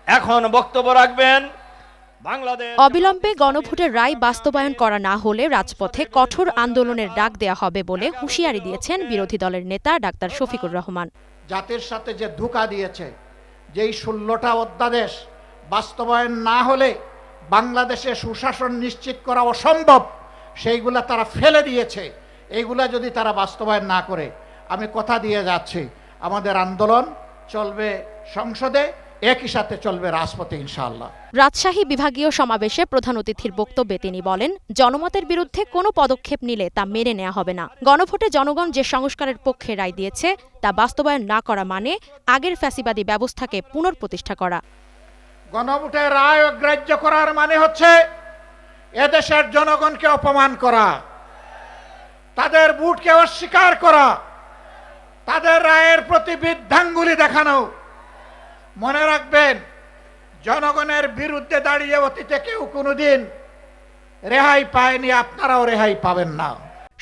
এখন বক্তব্য রাখবেন অবিলম্বে গণভোটের রায় বাস্তবায়ন করা না হলে রাজপথে কঠোর আন্দোলনের ডাক দেয়া হবে বলে হুঁশিয়ারি দিয়েছেন বিরোধী দলের নেতা ডাক্তার শফিকুর রহমান। জাতির সাথে যে ধোঁকা দিয়েছে, যেই 16টা অধ্যাদেশ বাস্তবায়ন না হলে বাংলাদেশে সুশাসন নিশ্চিত করা অসম্ভব, সেইগুলা তারা ফেলে দিয়েছে। এইগুলা যদি তারা বাস্তবায়ন না করে, আমি কথা দিয়ে যাচ্ছি, আমাদের আন্দোলন চলবে সংসদে, একই সাথে চলবে রাজপথে ইনশাআল্লাহ। রাজশাহী বিভাগীয় সমাবেশে প্রধান অতিথির বক্তব্যে তিনি বলেন, জনমতের বিরুদ্ধে কোনো পদক্ষেপ নিলে তা মেনে নেওয়া হবে না। গণভোটে জনগণ যে সংস্কারের পক্ষে রায় দিয়েছে তা বাস্তবায়ন না করা মানে আগের ফ্যাসিবাদী ব্যবস্থাকে পুনঃপ্রতিষ্ঠা করা। গণভোটের রায় অগ্রাহ্য করার মানে হচ্ছে এদেশের জনগণকে অপমান করা, তাদের ভোটকে অস্বীকার করা, তাদের রায়ের প্রতি বৃদ্ধাঙ্গুলি দেখানো। মনে রাখবেন, জনগণের বিরুদ্ধে দাঁড়িয়ে অতীতে কেউ কোনোদিন রেহাই পায়নি, আপনারাও রেহাই পাবেন না।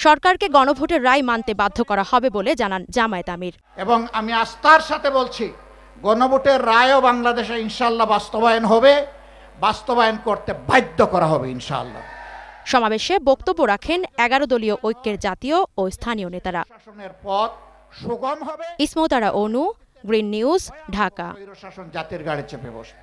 সরকারকে গণভোটের রায় মানতে বাধ্য করা হবে বলে জানান জামায়াত আমির। এবং আমি আস্থার সাথে বলছি, গণভোটের রায়ও বাংলাদেশে ইনশাআল্লাহ বাস্তবায়ন হবে, বাস্তবায়ন করতে বাধ্য করা হবে ইনশাআল্লাহ। সমাবেশে বক্তব্য রাখেন 11 দলীয় ঐক্যের জাতীয় ও স্থানীয় নেতারা। শাসনের পথ সুগম হবে। ইসমতারা অনু, গ্রিন নিউজ, ঢাকা। শাসন জাতির গাড়ি চেপে বসবে।